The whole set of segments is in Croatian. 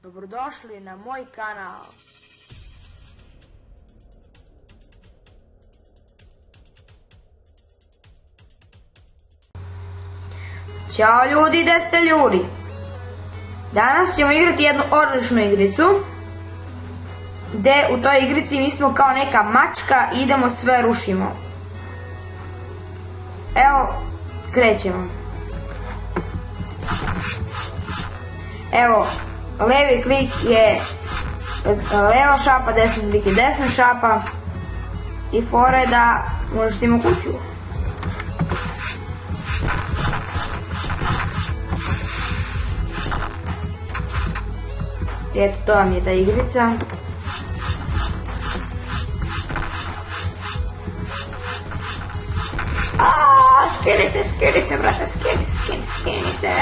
Dobrodošli na moj kanal. Ćao ljudi, gde ste ljudi? Danas ćemo igrati jednu odličnu igricu, gde u toj igrici mi smo kao neka mačka i idemo sve rušimo. Evo, krećemo. Evo, levi klik je leva šapa, desni klik je desna šapa i fora je da uništimo kuću. Eto, to vam je ta igrica. Skini se, brate, skini se.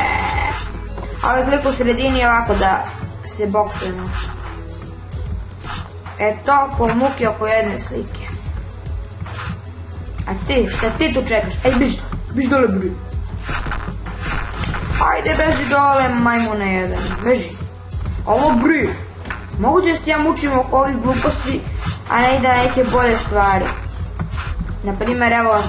A ovaj klik u sredini je ovako da se boksujemo. Toliko muke oko jedne slike. A ti, šta ti tu čekaš? Ej, biži dole, bri. Ajde, beži dole, majmune jedan, beži. Ovo bri. Moguće se ja mučim oko ovih gluposti, a ne ide neke bolje stvari. Naprimer, evo,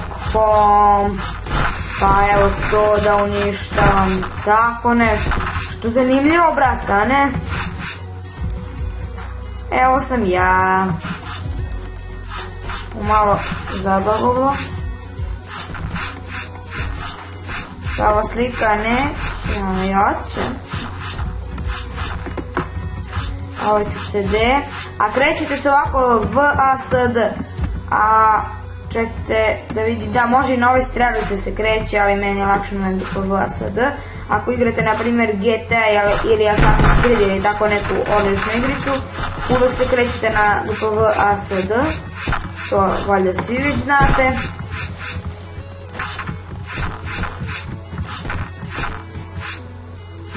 pa evo to da uništavam, tako nešto. Što zanimljivo, brata, a ne? Evo sam ja. Malo zabavilo. Ova slika ne. Ovo ću se D. A krećete se ovako V, A, S, D. A čekajte da vidi, da može i na ovoj strelici se kreće, ali meni je lakše na V, A, S, D. Ako igrate na primjer GT ili Assassin's Creed ili tako neku odličnu igricu, uvek se krećete na W, A, S, D. To valjda svi već znate.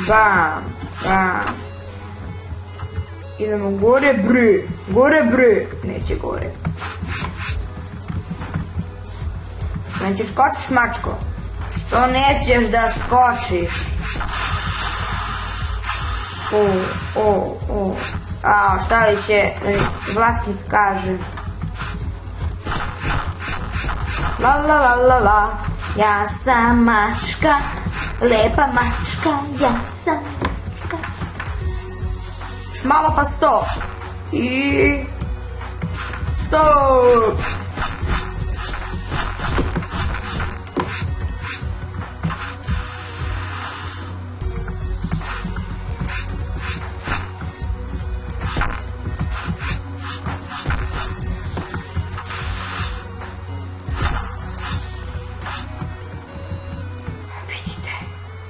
Bam, bam. Idemo gore, bre, gore, bre. Neće gore. Nećeš skočiš, mačko? Što nećeš da skočiš? A šta li će vlasnik kaže? La la la la la, ja sam mačka, lepa mačka, ja sam mačka. Šmalo pa stop. I stop.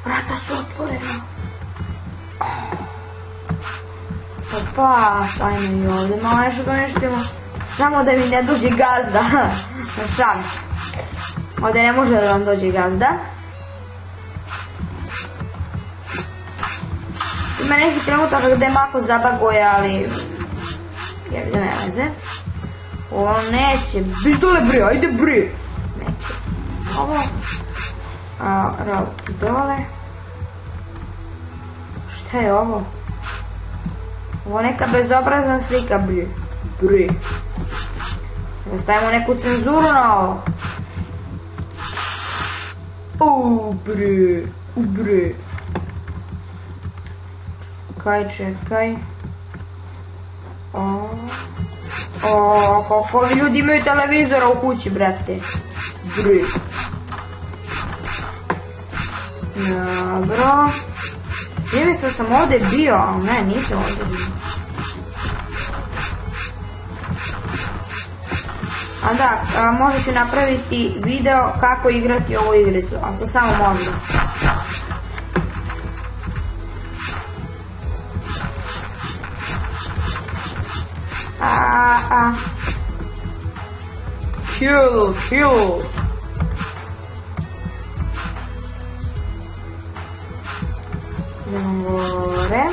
Vrata su otvorena. Opa, ajmo i ovdje malo nešto uništimo. Samo da mi ne dođe gazda. Sam se. Ovdje ne može da vam dođe gazda. Ima neki trenutak gdje mako zabaguje, ali je ne leze. Ovo neće. Biš dole bre, ajde bre. Neće. Ovo. Rok dole. Šta je ovo? Ovo neka bezobrazna slika, bre. Bre. Da stavimo neku cenzuru na ovo. Bre. Čekaj. Kako ovi ljudi imaju televizora u kući, brate. Bre. Dobro. Čini mi se da sam ovdje bio, ali ne, nisam ovdje bio. A da, možete napraviti video kako igrati ovu igricu, ali to samo možda. Chill. Gore.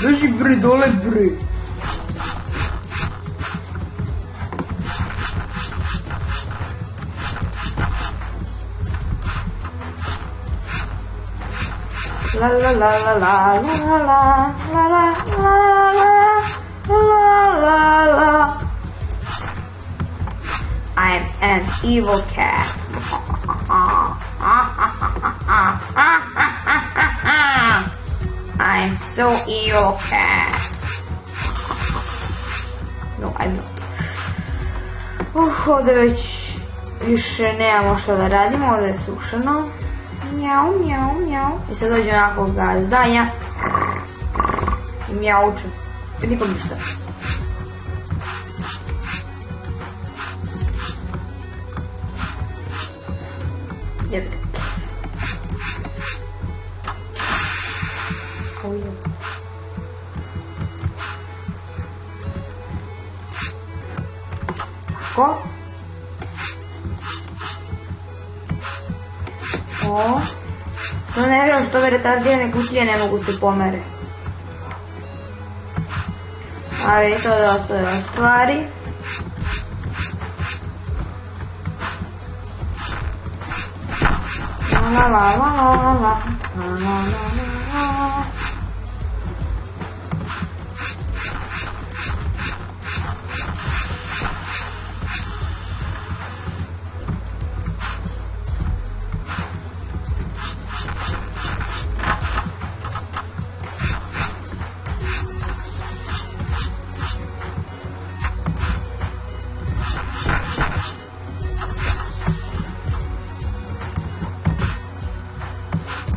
Drži bre, dole bre. La la la la la la la la la la la la. I'm an evil cat. I'm so evil cat. No, I'm not. Ovdje već više nemamo što da radimo, ovdje je sušeno. Mjau, mjau, mjau. I sad dođe onako gazda, ja i mjaučem. I nikom ništa. Jebe. Tako. O. To ne vjerujem što ove retardirane kutije ne mogu se pomere. A vi to da ostave stvari. La la la la la la la la la.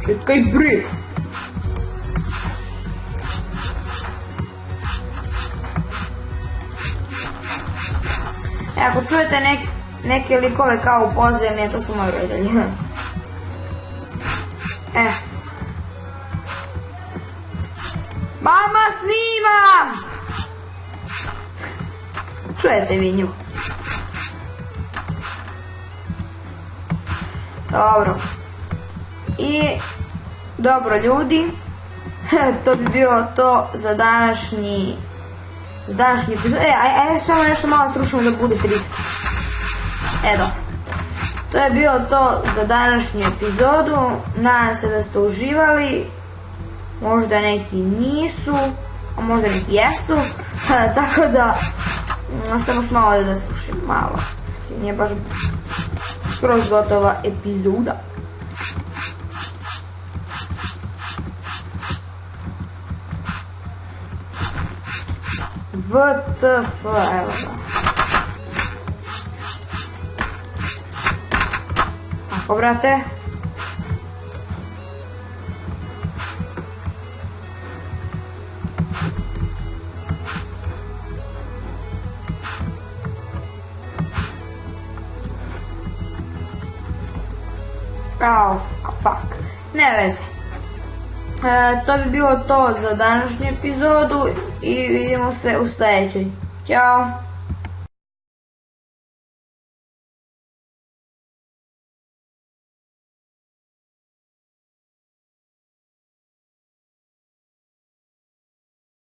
Čekaj bre! Ako čujete neke likove kao u podzemlje, to su moji roditelji. Mama, snimam! Čujete vi nju? Dobro. I dobro ljudi, to bi bilo to za današnji epizod. Ajde samo nešto malo stručno da bude 300. Edo. To je bilo to za današnju epizodu. Nadam se da ste uživali. Možda neki nisu, a možda neki jesu. Tako da, samo još malo da slušam malo. Nije baš skroz gotova epizoda. WTF, evo ga. Tako, brate. Fuck. Ne veze. To bi bilo to za današnju epizodu i vidimo se u sljedećoj. Ćao!